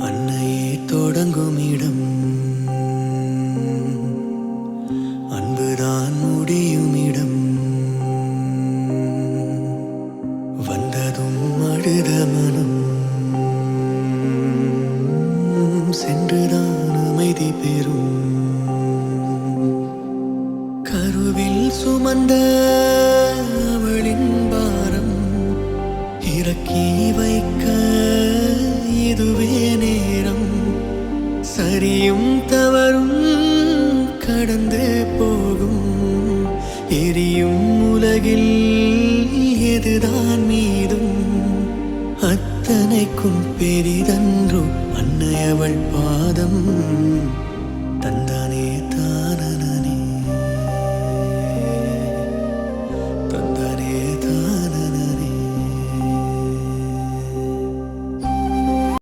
அன்னையே தொடங்கும் இடம், அன்புதான் முடியும் இடம். வந்ததும் அழுத மனம் சென்றுதான் அமைதி பெறும். கருவில் சுமந்த அவளின் பாரம் இறக்கி வைக்க இதுவே நேரம். சரியும் தவறும் கடந்து போகும், எரியும் உலகில் எதுதான் மீதும். அத்தனைக்கும் பெரிதன்றோ அன்னை அவள் பாதம், தந்தானே தானனே.